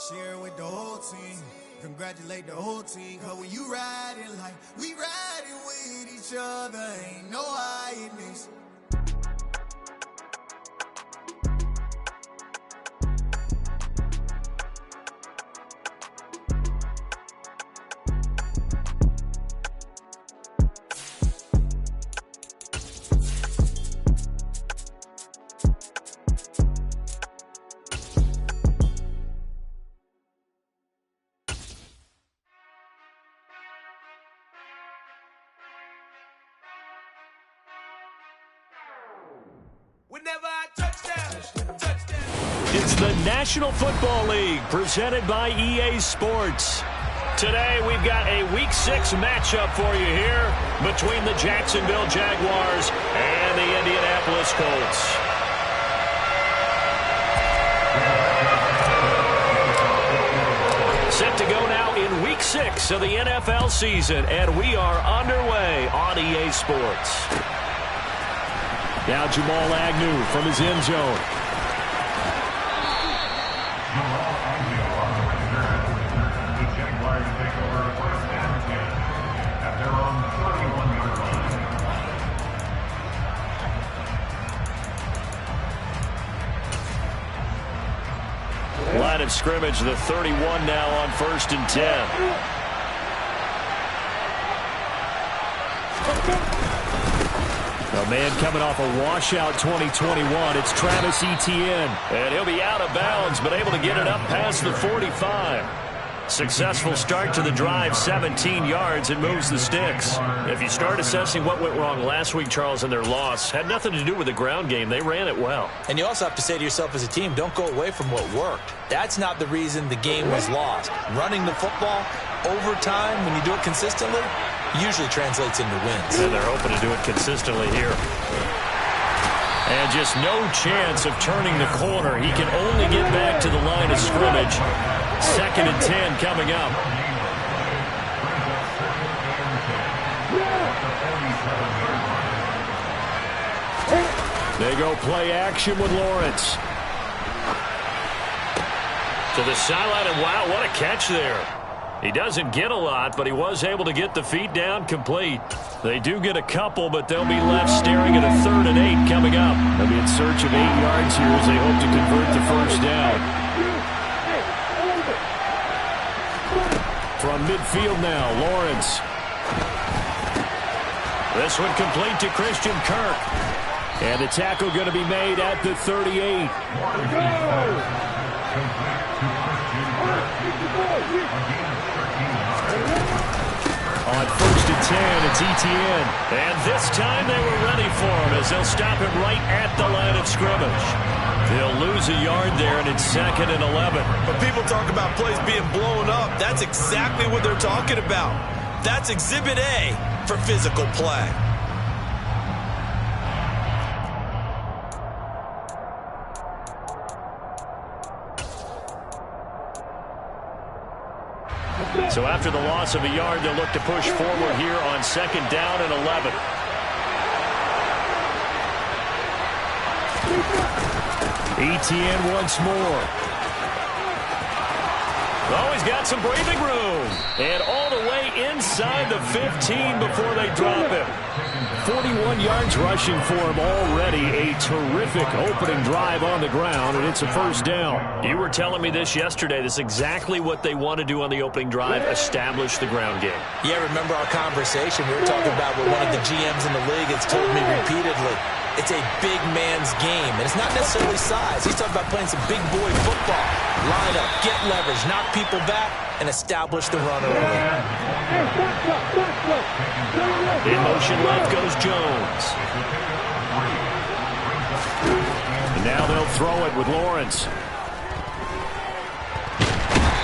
Share with the whole team. Congratulate the whole team. Cause when you riding like we riding with each other, ain't no hiding this. It's the National Football League presented by EA Sports. Today we've got a Week 6 matchup for you here between the Jacksonville Jaguars and the Indianapolis Colts. Set to go now in Week 6 of the NFL season, and we are underway on EA Sports. Now Jamal Agnew from his end zone. Line of scrimmage, the 31 now on 1st and 10. A man coming off a washout 2021. It's Travis Etienne. And he'll be out of bounds, but able to get it up past the 45. Successful start to the drive, 17 yards, and moves the sticks. If you start assessing what went wrong last week, Charles, in their loss, had nothing to do with the ground game. They ran it well. And you also have to say to yourself as a team, don't go away from what worked. That's not the reason the game was lost. Running the football over time, when you do it consistently, usually translates into wins. And they're hoping to do it consistently here. And just no chance of turning the corner. He can only get back to the line of scrimmage. 2nd and 10 coming up. They go play action with Lawrence. To the sideline, and wow, what a catch there. He doesn't get a lot, but he was able to get the feet down complete. They do get a couple, but they'll be left staring at a 3rd and 8 coming up. They'll be in search of 8 yards here as they hope to convert the first down. From midfield now, Lawrence. This one complete to Christian Kirk. And the tackle going to be made at the 38. On 1st and 10, it's Etienne. And this time they were ready for him as they'll stop him right at the line of scrimmage. They'll lose a yard there, and it's 2nd and 11. When people talk about plays being blown up, that's exactly what they're talking about. That's Exhibit A for physical play. So after the loss of a yard, they'll look to push forward here on 2nd down and 11. Etienne once more. Oh, he's got some breathing room. And all the way inside the 15 before they drop him. 41 yards rushing for him already. A terrific opening drive on the ground, and it's a first down. You were telling me this yesterday. This is exactly what they want to do on the opening drive, establish the ground game. Yeah, remember our conversation? We were talking about what one of the GMs in the league has told me repeatedly. It's a big man's game, and it's not necessarily size. He's talking about playing some big boy football. Line up, get leverage, knock people back, and establish the run early. In motion left goes Jones. And now they'll throw it with Lawrence.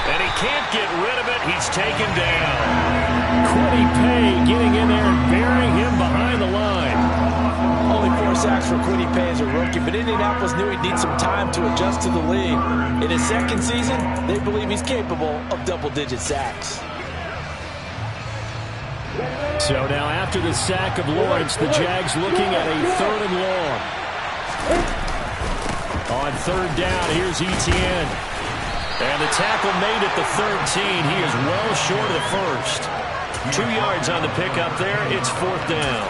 And he can't get rid of it. He's taken down. Quiddy Pay getting in there and burying him behind the line. Only 4 sacks for Quiddy Pay as a rookie, but Indianapolis knew he'd need some time to adjust to the league. In his 2nd season, they believe he's capable of double-digit sacks. So now after the sack of Lawrence, the Jags looking at a 3rd and long. On 3rd down, here's Etienne. And the tackle made at the 13. He is well short of the first. 2 yards on the pickup there. It's 4th down.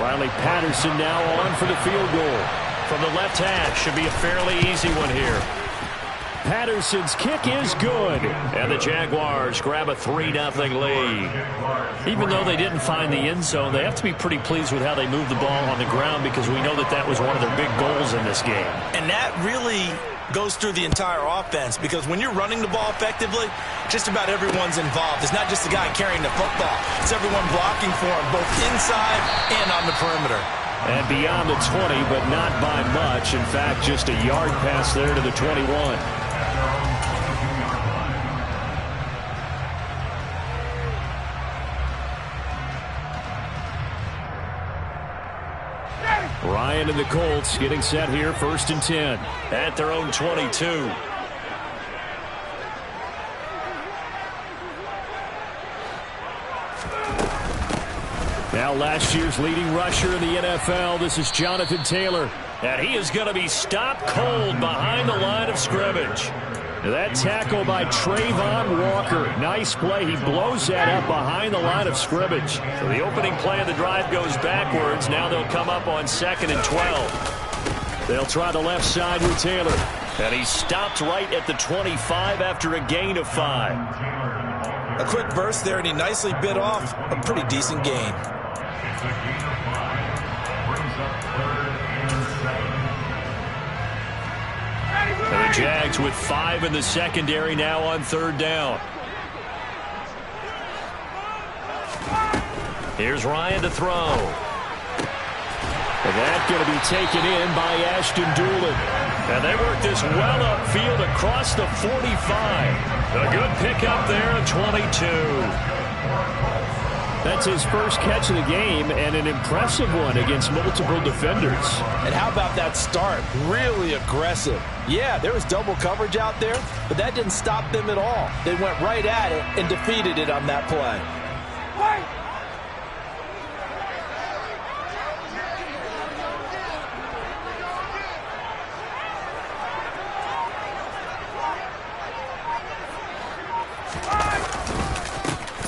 Riley Patterson now on for the field goal. From the left hash, should be a fairly easy one here. Patterson's kick is good. And the Jaguars grab a 3-0 lead. Even though they didn't find the end zone, they have to be pretty pleased with how they moved the ball on the ground because we know that that was one of their big goals in this game. And that really goes through the entire offense because when you're running the ball effectively, just about everyone's involved. It's not just the guy carrying the football. It's everyone blocking for him, both inside and on the perimeter. And beyond the 20, but not by much. In fact, just a yard pass there to the 21. Ryan and the Colts getting set here, 1st and 10 at their own 22. Now last year's leading rusher in the NFL, this is Jonathan Taylor. And he is going to be stopped cold behind the line of scrimmage. That tackle by Trayvon Walker. Nice play. He blows that up behind the line of scrimmage. So the opening play of the drive goes backwards. Now they'll come up on 2nd and 12. They'll try the left side with Taylor. And he stopped right at the 25 after a gain of 5. A quick burst there, and he nicely bit off a pretty decent gain. And the Jags with 5 in the secondary now on 3rd down. Here's Ryan to throw. And that's going to be taken in by Ashton Doolin. And they work this well upfield across the 45. A good pickup there at 22. That's his first catch of the game and an impressive one against multiple defenders. And how about that start? Really aggressive. Yeah, there was double coverage out there, but that didn't stop them at all. They went right at it and defeated it on that play.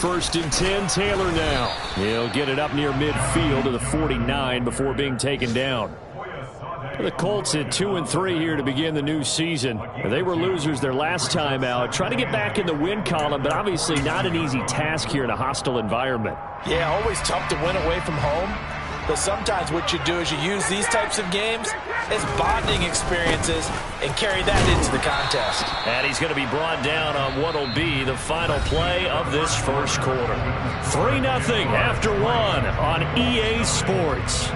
First and 10, Taylor now. He'll get it up near midfield to the 49 before being taken down. The Colts at 2-3 here to begin the new season. They were losers their last time out. Trying to get back in the win column, but obviously not an easy task here in a hostile environment. Yeah, always tough to win away from home. But sometimes what you do is you use these types of games as bonding experiences and carry that into the contest. And he's going to be brought down on what will be the final play of this first quarter. 3-0 after 1 on EA Sports.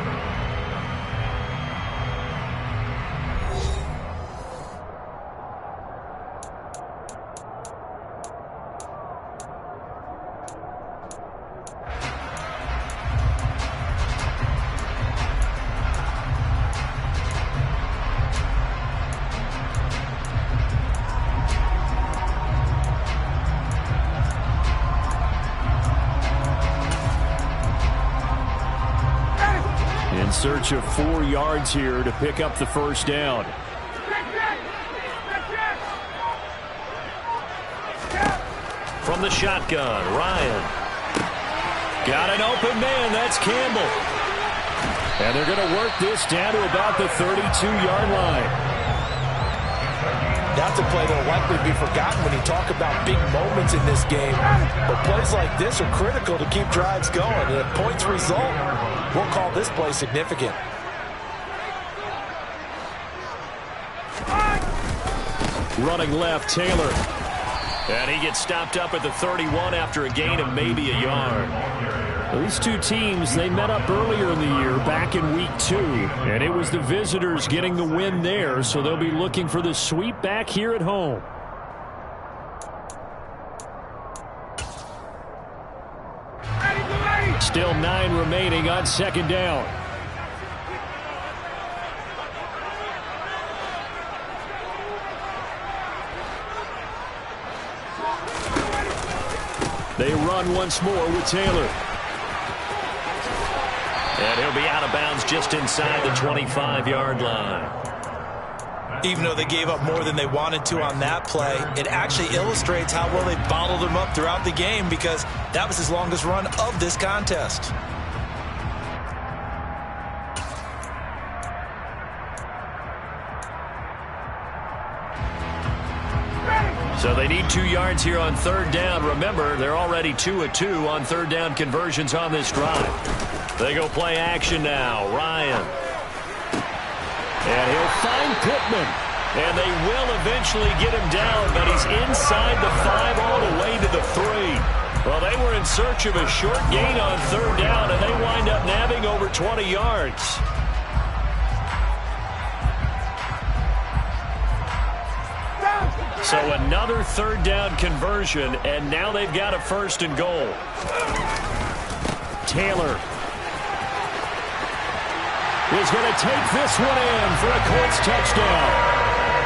Search of 4 yards here to pick up the first down. From the shotgun, Ryan. Got an open man, that's Campbell. And they're going to work this down to about the 32-yard line. That's a play that will likely be forgotten when you talk about big moments in this game. But plays like this are critical to keep drives going. And if points result, we'll call this play significant. Running left, Taylor. And he gets stopped up at the 31 after a gain of maybe a yard. These two teams, they met up earlier in the year, back in week 2. And it was the visitors getting the win there, so they'll be looking for the sweep back here at home. Still 9 remaining on 2nd down. They run once more with Taylor. And he'll be out of bounds just inside the 25-yard line. Even though they gave up more than they wanted to on that play, it actually illustrates how well they bottled them up throughout the game, because that was his longest run of this contest. So they need 2 yards here on third down. Remember, they're already 2 of 2 on third down conversions on this drive. They go play action now. Ryan. And he'll find Pittman. And they will eventually get him down, but he's inside the 5 all the way to the 3. Well, they were in search of a short gain on third down, and they wind up nabbing over 20 yards. So another third down conversion, and now they've got a 1st and goal. Taylor is going to take this one in for a Colts touchdown.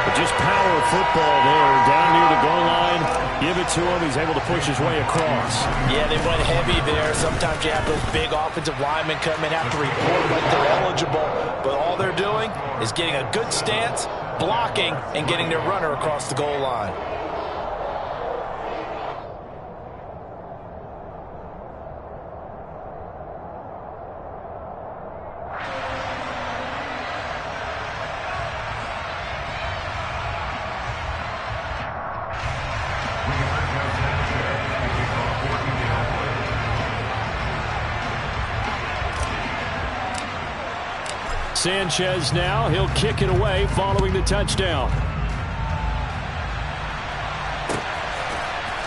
But just power football there, down near the goal line. Give it to him. He's able to push his way across. Yeah, they went heavy there. Sometimes you have those big offensive linemen come in, have to report like they're eligible. But all they're doing is getting a good stance, blocking, and getting their runner across the goal line. Sanchez now, he'll kick it away following the touchdown.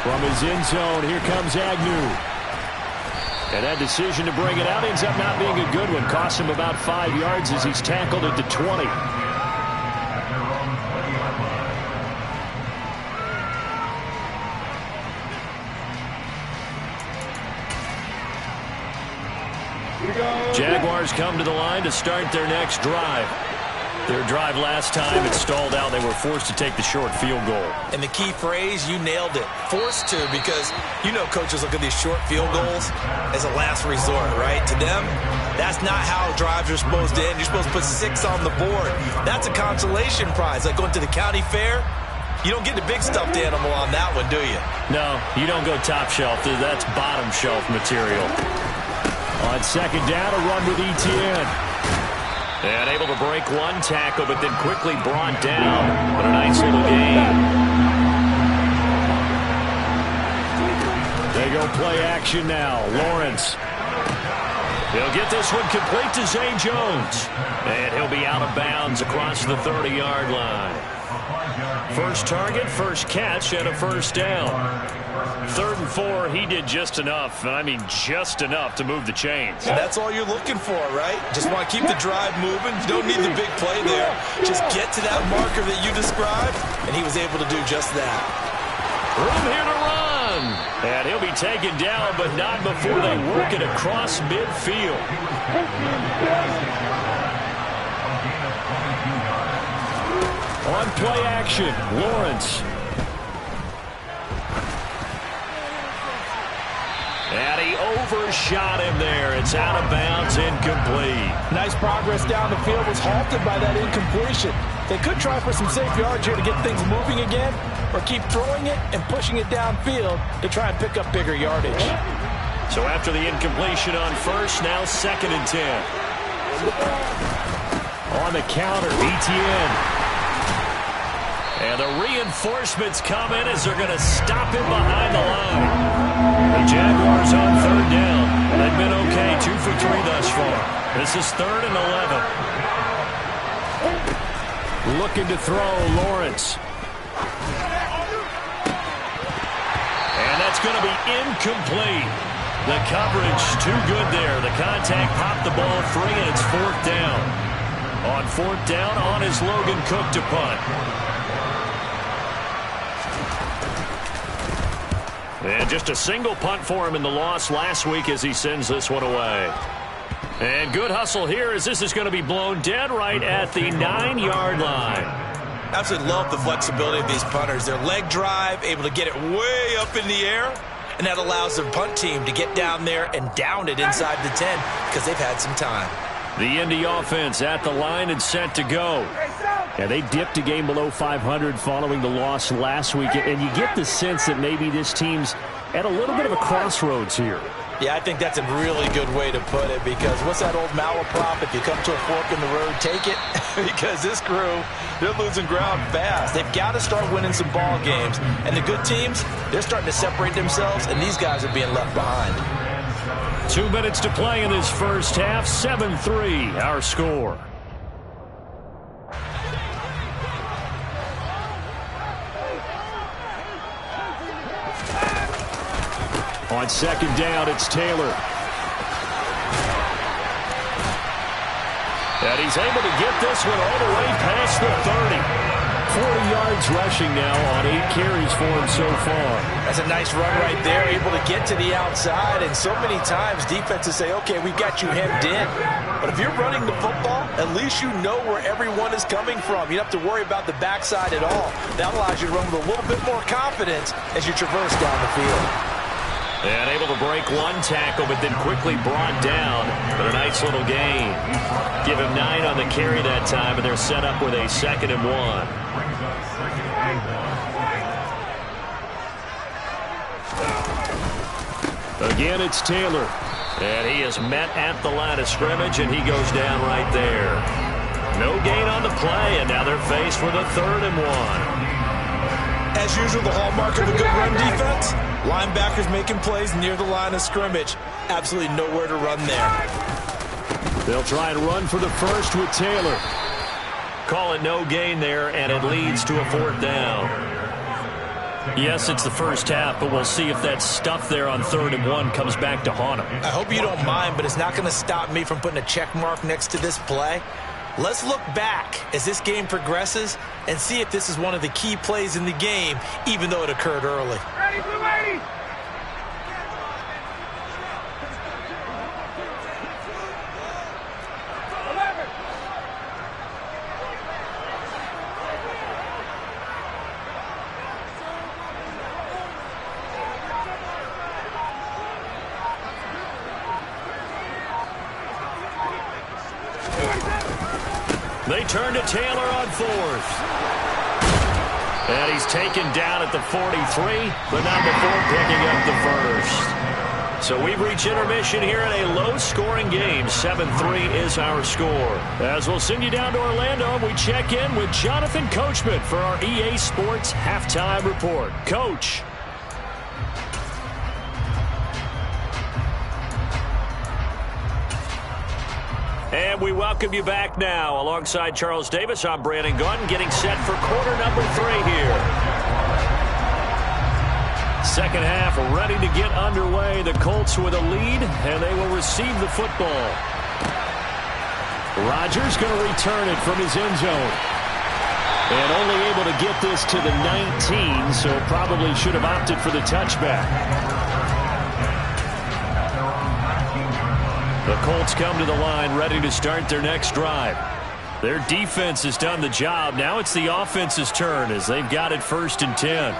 From his end zone, here comes Agnew. And that decision to bring it out ends up not being a good one. Costs him about 5 yards as he's tackled at the 20. Jaguars come to the line to start their next drive. Their drive last time, it stalled out. They were forced to take the short field goal. And the key phrase, you nailed it. Forced to, because you know coaches look at these short field goals as a last resort, right? To them, that's not how drives are supposed to end. You're supposed to put 6 on the board. That's a consolation prize, like going to the county fair. You don't get the big stuffed animal on that one, do you? No, you don't go top shelf. That's bottom shelf material. On second down, a run with Etienne. And able to break one tackle, but then quickly brought down. But a nice little gain. They go play action now. Lawrence. He'll get this one complete to Zay Jones. And he'll be out of bounds across the 30-yard line. First target, first catch, and a 1st down. 3rd and 4, he did just enough, and I mean just enough to move the chains. And that's all you're looking for, right? Just want to keep the drive moving. You don't need the big play there. Just get to that marker that you described, and he was able to do just that. Room here to run. And he'll be taken down, but not before they work it across midfield. On play action, Lawrence. And he overshot him there. It's out of bounds, incomplete. Nice progress down the field, was halted by that incompletion. They could try for some safe yards here to get things moving again, or keep throwing it and pushing it downfield to try and pick up bigger yardage. So after the incompletion on first, now 2nd and 10. On the counter, Etienne. And the reinforcements come in as they're going to stop him behind the line. The Jaguars on 3rd down. They've been okay, 2 for 3 thus far. This is 3rd and 11. Looking to throw, Lawrence. And that's going to be incomplete. The coverage too good there. The contact popped the ball free, and it's 4th down. On 4th down, on is Logan Cook to punt. And just a single punt for him in the loss last week as he sends this one away. And good hustle here as this is going to be blown dead right at the 9-yard line. Absolutely love the flexibility of these punters. Their leg drive, able to get it way up in the air, and that allows their punt team to get down there and down it inside the 10 because they've had some time. The Indy offense at the line and set to go. And they dipped a game below 500 following the loss last week. And you get the sense that maybe this team's at a little bit of a crossroads here. Yeah, I think that's a really good way to put it, because what's that old malaprop? If you come to a fork in the road, take it. Because this crew, they're losing ground fast. They've got to start winning some ball games. And the good teams, they're starting to separate themselves, and these guys are being left behind. 2 minutes to play in this first half. 7-3, our score. On second down, it's Taylor. And he's able to get this one all the way past the 30. 40 yards rushing now on 8 carries for him so far. That's a nice run right there, able to get to the outside. And so many times defenses say, okay, we got you hemmed in. But if you're running the football, at least you know where everyone is coming from. You don't have to worry about the backside at all. That allows you to run with a little bit more confidence as you traverse down the field. And able to break one tackle, but then quickly brought down. But a nice little gain. Give him 9 on the carry that time, and they're set up with a 2nd and 1. Again, it's Taylor. And he is met at the line of scrimmage, and he goes down right there. No gain on the play, and now they're faced with a 3rd and 1. As usual, the hallmark of a good run defense, linebackers making plays near the line of scrimmage. Absolutely nowhere to run there. They'll try and run for the first with Taylor. Call it no gain there, and it leads to a 4th down. Yes, it's the first half, but we'll see if that stuff there on 3rd and 1 comes back to haunt him. I hope you don't mind, but it's not going to stop me from putting a check mark next to this play. Let's look back as this game progresses and see if this is one of the key plays in the game, even though it occurred early. Ready, blue 80. They turn to Taylor on 4th. And he's taken down at the 43, but not before picking up the 1st. So we've reached intermission here in a low-scoring game. 7-3 is our score. As we'll send you down to Orlando, we check in with Jonathan Coachman for our EA Sports Halftime Report. Coach. And we welcome you back now. Alongside Charles Davis, I'm Brandon Gunn, getting set for quarter number 3 here. Second half ready to get underway. The Colts with a lead, and they will receive the football. Rodgers going to return it from his end zone. And only able to get this to the 19, so probably should have opted for the touchback. The Colts come to the line ready to start their next drive. Their defense has done the job. Now it's the offense's turn as they've got it 1st and 10.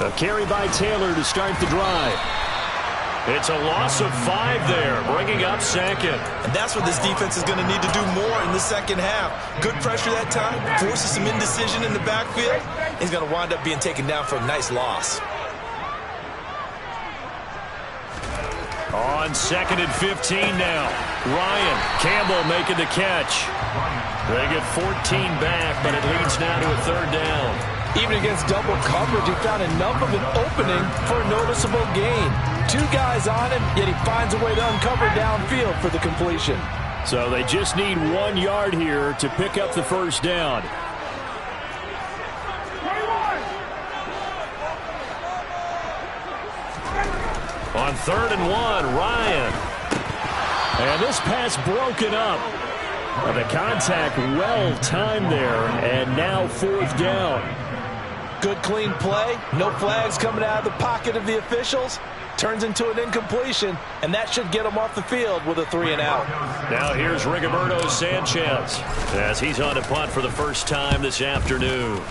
A carry by Taylor to start the drive. It's a loss of 5 there, bringing up 2nd. And that's what this defense is going to need to do more in the second half. Good pressure that time, forces some indecision in the backfield. He's going to wind up being taken down for a nice loss. On 2nd and 15 now. Ryan Campbell making the catch. They get 14 back, but it leads now to a 3rd down. Even against double coverage, he found enough of an opening for a noticeable gain. 2 guys on him, yet he finds a way to uncover downfield for the completion. So they just need 1 yard here to pick up the 1st down. On 3rd and 1, Ryan. And this pass broken up. The contact well timed there, and now 4th down. Good clean play, no flags coming out of the pocket of the officials. Turns into an incompletion, and that should get him off the field with a 3 and out. Now here's Rigoberto Sanchez as he's on to punt for the first time this afternoon.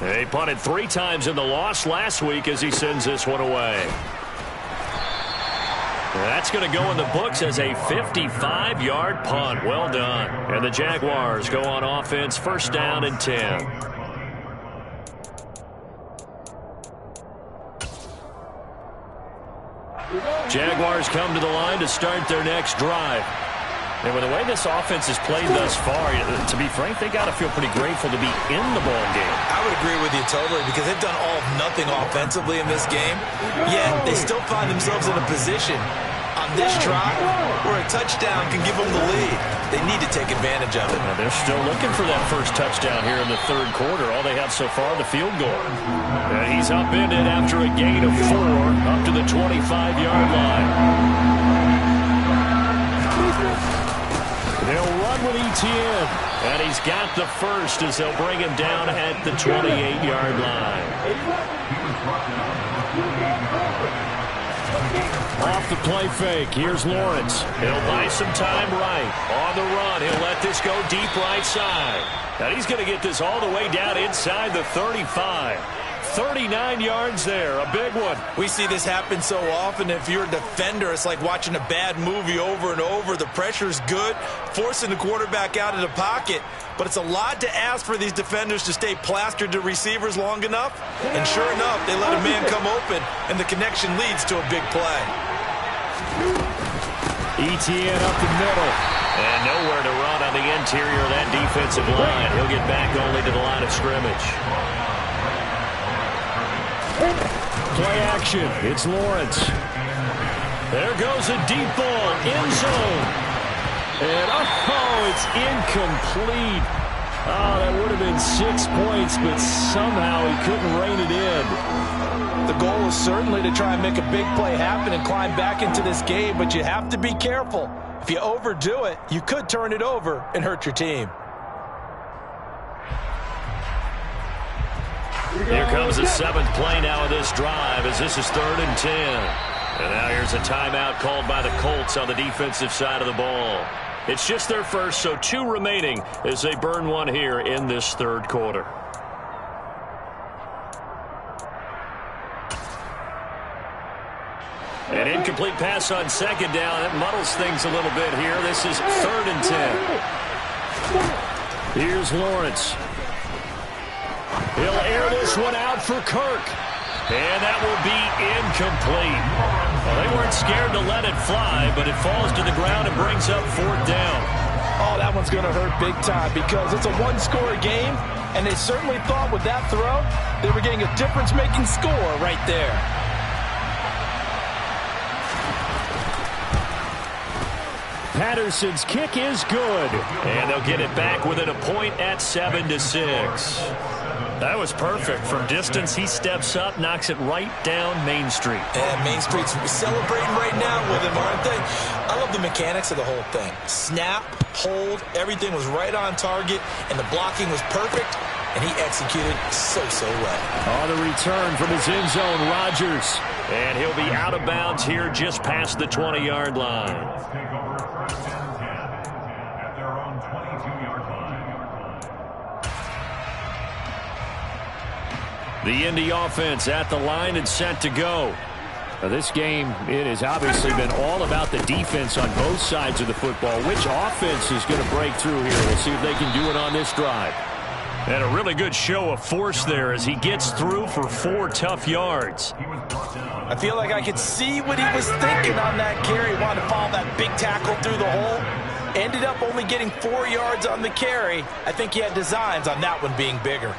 He punted 3 times in the loss last week as he sends this one away. That's going to go in the books as a 55-yard punt. Well done. And the Jaguars go on offense, first down and 10. Jaguars come to the line to start their next drive. And with the way this offense has played thus far, to be frank, they got to feel pretty grateful to be in the ball game. I would agree with you totally because they've done all of nothing offensively in this game, yet they still find themselves in a position on this drive where a touchdown can give them the lead. They need to take advantage of it. Now they're still looking for that first touchdown here in the third quarter. All they have so far, the field goal. And he's upended after a gain of 4 up to the 25-yard line. They'll run with Etienne, and he's got the first as they'll bring him down at the 28-yard line. Off the play fake, here's Lawrence. He'll buy some time right. On the run, he'll let this go deep right side. And he's going to get this all the way down inside the 35. 39 yards there, a big one. We see this happen so often. If you're a defender, it's like watching a bad movie over and over. The pressure's good, forcing the quarterback out of the pocket. But it's a lot to ask for these defenders to stay plastered to receivers long enough. And sure enough, they let a man come open, and the connection leads to a big play. Etienne up the middle. And nowhere to run on the interior of that defensive line. He'll get back only to the line of scrimmage. Play action. It's Lawrence. There goes a deep ball. End zone. And, it's incomplete. Oh, that would have been 6 points, but somehow he couldn't rein it in. The goal is certainly to try and make a big play happen and climb back into this game, but you have to be careful. If you overdo it, you could turn it over and hurt your team. Here comes the 7th play now of this drive as this is 3rd and 10. And now here's a timeout called by the Colts on the defensive side of the ball. It's just their first, so 2 remaining as they burn one here in this third quarter. An incomplete pass on 2nd down. That muddles things a little bit here. This is 3rd and 10. Here's Lawrence. He'll air this one out for Kirk. And that will be incomplete. Well, they weren't scared to let it fly, but it falls to the ground and brings up 4th down. Oh, that one's going to hurt big time because it's a one-score game, and they certainly thought with that throw they were getting a difference-making score right there. Patterson's kick is good. And they'll get it back within a point at 7-6. That was perfect. From distance, he steps up, knocks it right down Main Street. And Main Street's celebrating right now with him, aren't they? I love the mechanics of the whole thing. Snap, hold, everything was right on target, and the blocking was perfect, and he executed so well. On the return from his end zone, Rodgers. And he'll be out of bounds here just past the 20-yard line. The Indy offense at the line and set to go. Now this game, it has obviously been all about the defense on both sides of the football. Which offense is going to break through here? We'll see if they can do it on this drive. And a really good show of force there as he gets through for 4 tough yards. I feel like I could see what he was thinking on that carry. He wanted to follow that big tackle through the hole. Ended up only getting 4 yards on the carry. I think he had designs on that one being bigger.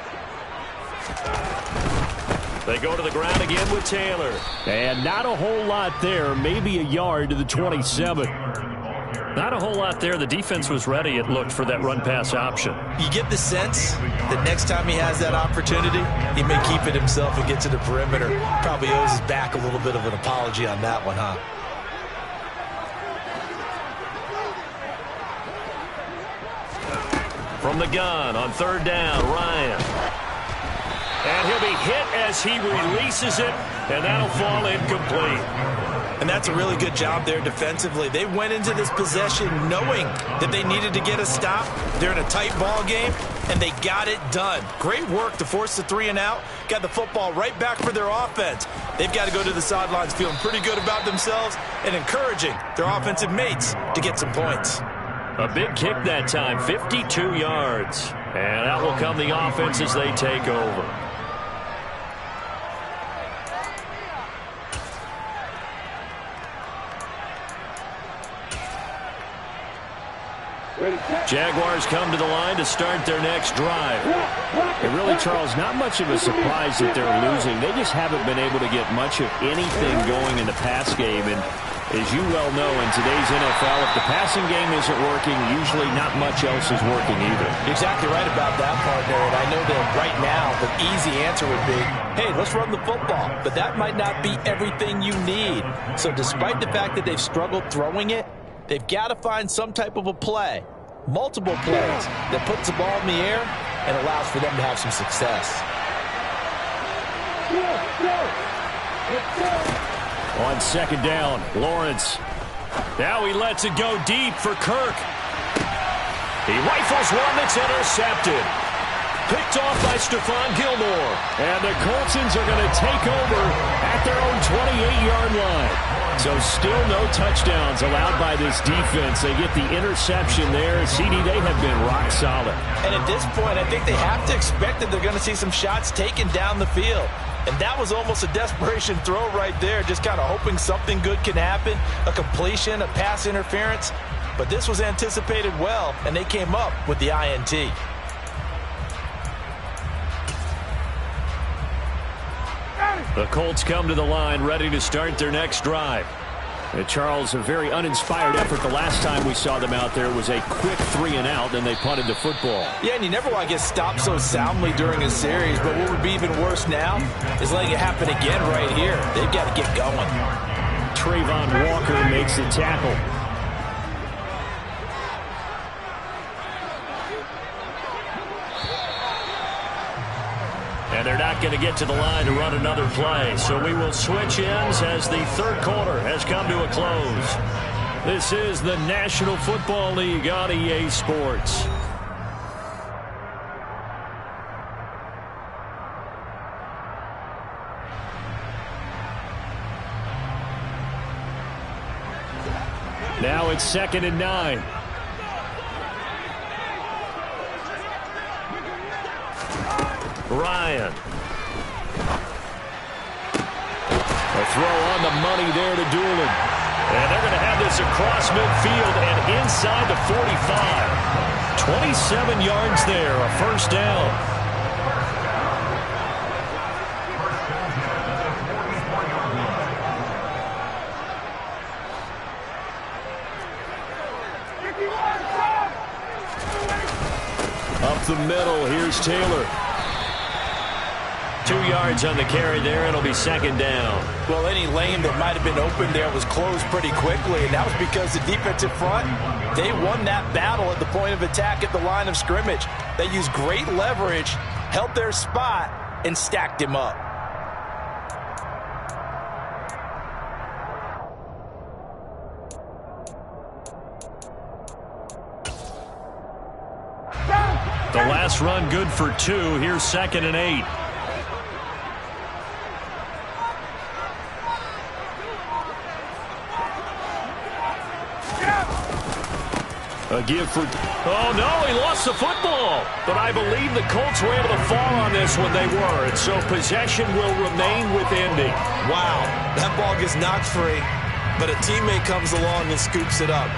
They go to the ground again with Taylor. And not a whole lot there. Maybe a yard to the 27. Not a whole lot there. The defense was ready, it looked, for that run-pass option. You get the sense that next time he has that opportunity, he may keep it himself and get to the perimeter. Probably owes his back a little bit of an apology on that one, huh? From the gun on 3rd down, Ryan. And he'll be hit as he releases it, and that'll fall incomplete. And that's a really good job there defensively. They went into this possession knowing that they needed to get a stop. They're in a tight ball game, and they got it done. Great work to force the 3 and out. Got the football right back for their offense. They've got to go to the sidelines feeling pretty good about themselves and encouraging their offensive mates to get some points. A big kick that time, 52 yards. And out will come the offense as they take over. Jaguars come to the line to start their next drive. And really, Charles, not much of a surprise that they're losing. They just haven't been able to get much of anything going in the pass game. And as you well know, in today's NFL, if the passing game isn't working, usually not much else is working either. You're exactly right about that, partner. And I know that right now the easy answer would be, hey, let's run the football. But that might not be everything you need. So despite the fact that they've struggled throwing it, they've got to find some type of a play, multiple plays, that puts the ball in the air and allows for them to have some success. On second down, Lawrence. Now he lets it go deep for Kirk. He rifles one that's intercepted. Picked off by Stephon Gilmore. And the Coltsons are going to take over at their own 28-yard line. So still no touchdowns allowed by this defense. They get the interception there. CD, they have been rock solid. And at this point, I think they have to expect that they're going to see some shots taken down the field. And that was almost a desperation throw right there, just kind of hoping something good can happen, a completion, a pass interference. But this was anticipated well, and they came up with the INT. The Colts come to the line ready to start their next drive. And Charles, a very uninspired effort. The last time we saw them out there was a quick 3-and-out, then they punted the football. Yeah, and you never want to get stopped so soundly during a series, but what would be even worse now is letting it happen again right here. They've got to get going. Trayvon Walker makes the tackle. And they're not going to get to the line to run another play. So we will switch ends as the third quarter has come to a close. This is the National Football League on EA Sports. Now it's 2nd and 9. Ryan. A throw on the money there to Doolin. And they're going to have this across midfield and inside the 45. 27 yards there, a first down. Up the middle, here's Taylor. 2 yards on the carry there. It'll be 2nd down. Well, any lane that might have been open there was closed pretty quickly, and that was because the defensive front, they won that battle at the point of attack at the line of scrimmage. They used great leverage, held their spot, and stacked him up. The last run good for 2. Here's 2nd and 8. A give for... Oh, no, he lost the football. But I believe the Colts were able to fall on this when they were. And so possession will remain with Indy. Wow, that ball gets knocked free, but a teammate comes along and scoops it up.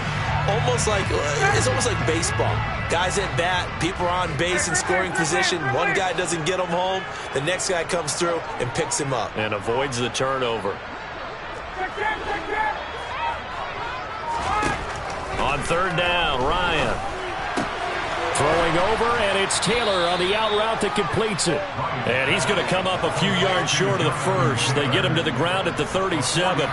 It's almost like baseball. Guys at bat, people are on base in scoring position. One guy doesn't get him home. The next guy comes through and picks him up. And avoids the turnover. On 3rd down, Ryan. Throwing over, and it's Taylor on the out route that completes it. And he's going to come up a few yards short of the first. They get him to the ground at the 37.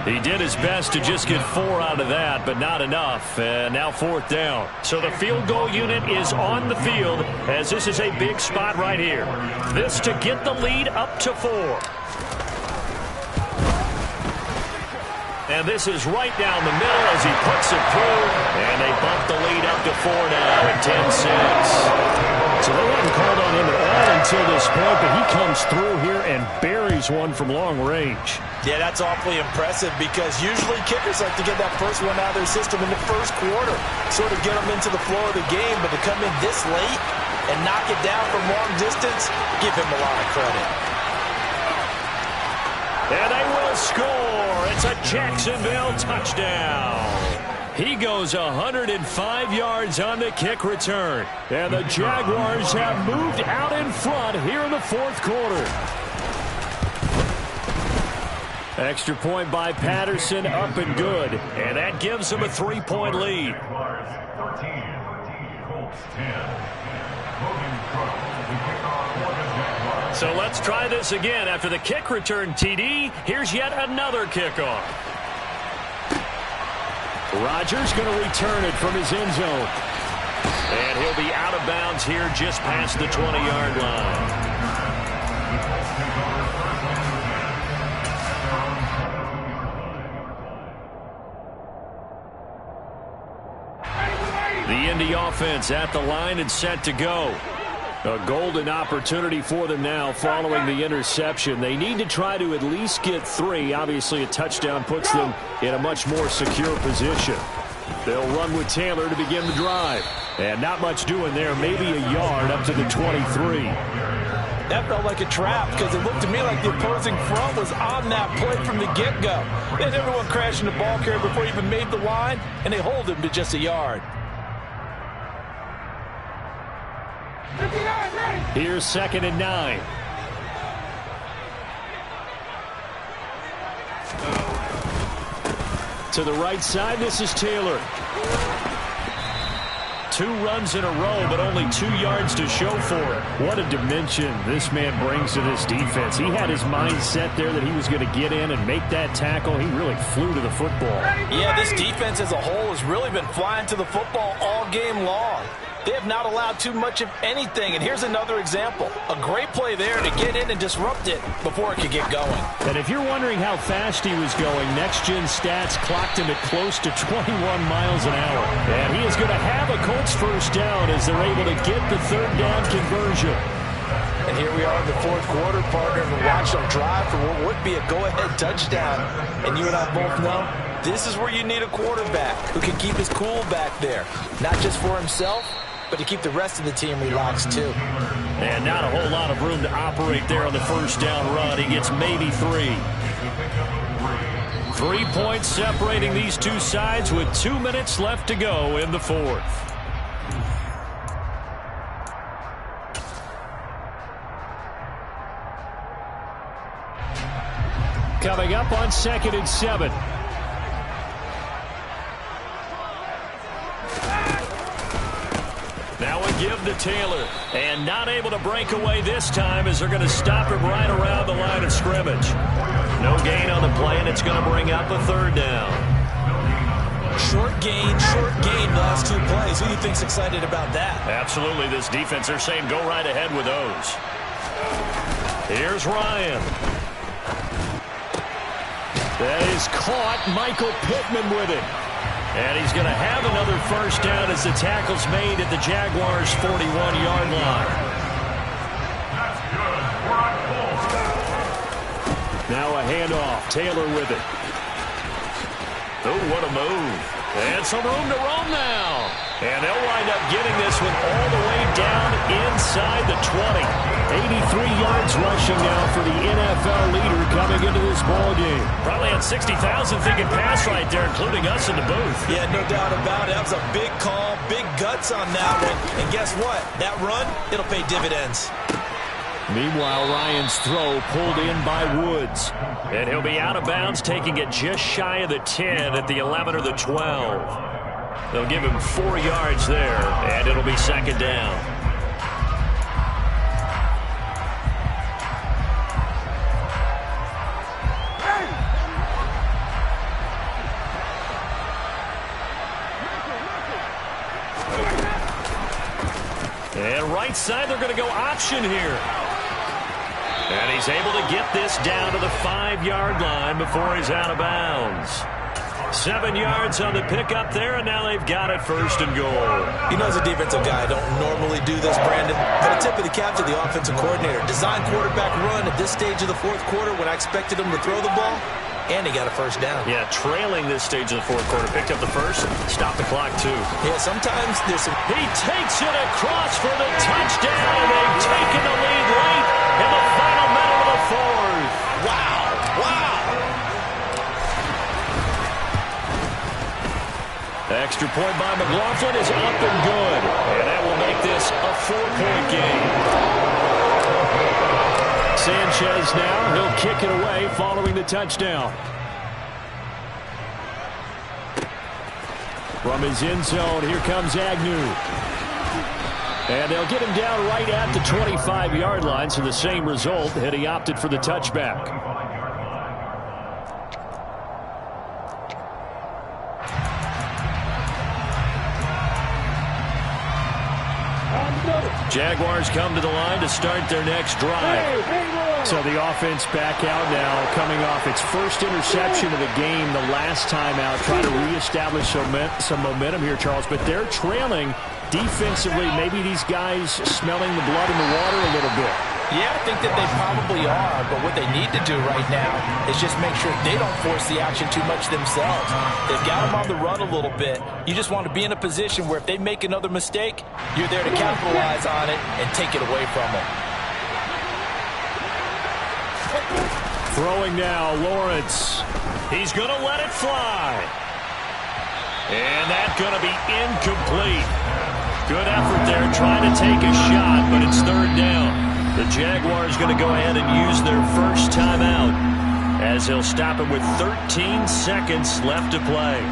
He did his best to just get 4 out of that, but not enough. And now 4th down. So the field goal unit is on the field, as this is a big spot right here. This to get the lead up to 4. And this is right down the middle as he puts it through. And they bump the lead up to 4 now at 10-6. So they haven't called on him at all until this point, but he comes through here and buries one from long range. Yeah, that's awfully impressive because usually kickers like to get that first one out of their system in the first quarter, sort of get them into the flow of the game, but to come in this late and knock it down from long distance, give him a lot of credit. And they will score. It's a Jacksonville touchdown. He goes 105 yards on the kick return. And the Jaguars have moved out in front here in the fourth quarter. Extra point by Patterson, up and good. And that gives them a 3-point lead. So let's try this again. After the kick return TD, here's yet another kickoff. Rodgers going to return it from his end zone. And he'll be out of bounds here just past the 20-yard line. The Indy offense at the line and set to go. A golden opportunity for them now following the interception. They need to try to at least get 3. Obviously, a touchdown puts them in a much more secure position. They'll run with Taylor to begin the drive. And not much doing there. Maybe a yard up to the 23. That felt like a trap because it looked to me like the opposing front was on that play from the get-go. They had everyone crashing the ball carrier before he even made the line, and they hold him to just a yard. Here's 2nd and 9. To the right side, this is Taylor. 2 runs in a row, but only 2 yards to show for it. What a dimension this man brings to this defense. He had his mind set there that he was going to get in and make that tackle. He really flew to the football. Yeah, this defense as a whole has really been flying to the football all game long. They have not allowed too much of anything, and here's another example. A great play there to get in and disrupt it before it could get going. And if you're wondering how fast he was going, next-gen stats clocked him at close to 21 miles an hour. And he is going to have a Colts first down as they're able to get the 3rd down conversion. And here we are in the fourth quarter, partner, and watch them drive for what would be a go-ahead touchdown. And you and I both know this is where you need a quarterback who can keep his cool back there, not just for himself, but to keep the rest of the team relaxed, too. And not a whole lot of room to operate there on the first down run. He gets maybe 3. 3 points separating these two sides with 2 minutes left to go in the fourth. Coming up on 2nd and 7. Now a give to Taylor. And not able to break away this time as they're going to stop him right around the line of scrimmage. No gain on the play, and it's going to bring up a 3rd down. Short gain, the last 2 plays. Who do you think's excited about that? Absolutely. This defense, they're saying go right ahead with those. Here's Ryan. That is caught. Michael Pittman with it. And he's going to have another first down as the tackle's made at the Jaguars' 41-yard line. Now a handoff. Taylor with it. Oh, what a move. And some room to roam now. And they'll wind up getting this one all the way down inside the 20. 83 yards rushing now for the NFL leader coming into this ball game. Probably had 60,000 thinking pass right there, including us in the booth. Yeah, no doubt about it. That was a big call, big guts on that one. And guess what? That run, it'll pay dividends. Meanwhile, Ryan's throw pulled in by Woods. And he'll be out of bounds, taking it just shy of the 10 at the 11 or the 12. They'll give him 4 yards there, and it'll be 2nd down. And right side, they're going to go option here. And he's able to get this down to the 5-yard line before he's out of bounds. 7 yards on the pickup there, and now they've got it 1st and goal. You know, as a defensive guy, I don't normally do this, Brandon, but a tip of the cap to the offensive coordinator. Design quarterback run at this stage of the 4th quarter when I expected him to throw the ball, and he got a 1st down. Yeah, trailing this stage of the 4th quarter. Picked up the 1st, stopped the clock, too. Yeah, sometimes there's some... He takes it across for the touchdown, and they've taken the lead late in the final minute of the 4th. Wow, wow. Extra point by McLaughlin is up and good. And that will make this a 4-point game. Sanchez now, he'll kick it away following the touchdown. From his end zone, here comes Agnew. And they'll get him down right at the 25-yard line, so the same result had he opted for the touchback. Jaguars come to the line to start their next drive. So the offense back out now, coming off its first interception of the game the last time out, trying to reestablish some momentum here, Charles. But they're trailing defensively. Maybe these guys smelling the blood in the water a little bit. Yeah, I think that they probably are, but what they need to do right now is just make sure they don't force the action too much themselves. They've got them on the run a little bit. You just want to be in a position where if they make another mistake, you're there to capitalize on it and take it away from them. Throwing now, Lawrence. He's going to let it fly. And that's going to be incomplete. Good effort there trying to take a shot, but it's 3rd down. The Jaguars going to go ahead and use their first timeout as they'll stop it with 13 seconds left to play.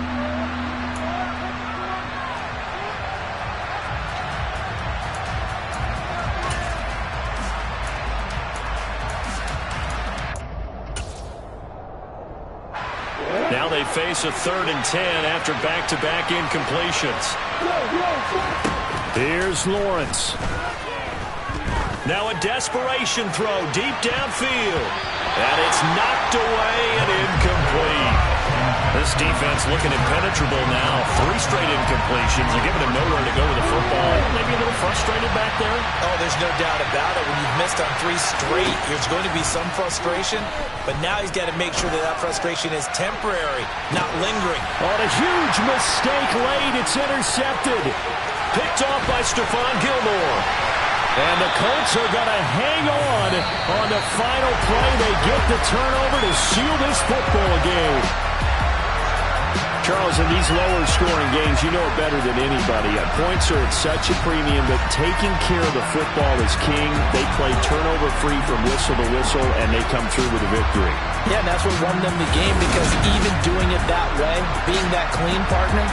Now they face a 3rd and 10 after back-to-back incompletions. Here's Lawrence. Now a desperation throw deep downfield. And it's knocked away and incomplete. This defense looking impenetrable now. 3 straight incompletions. They're giving him nowhere to go with the football. Maybe a little frustrated back there. Oh, there's no doubt about it. When you've missed on 3 straight, there's going to be some frustration. But now he's got to make sure that that frustration is temporary, not lingering. On a huge mistake late, it's intercepted. Picked off by Stephon Gilmore. And the Colts are going to hang on the final play. They get the turnover to seal this football game. Charles, in these lower-scoring games, you know it better than anybody. Points are at such a premium, but taking care of the football is king. They play turnover-free from whistle to whistle, and they come through with a victory. Yeah, and that's what won them the game, because even doing it that way, being that clean partner,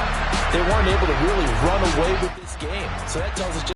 they weren't able to really run away with this game. So that tells us just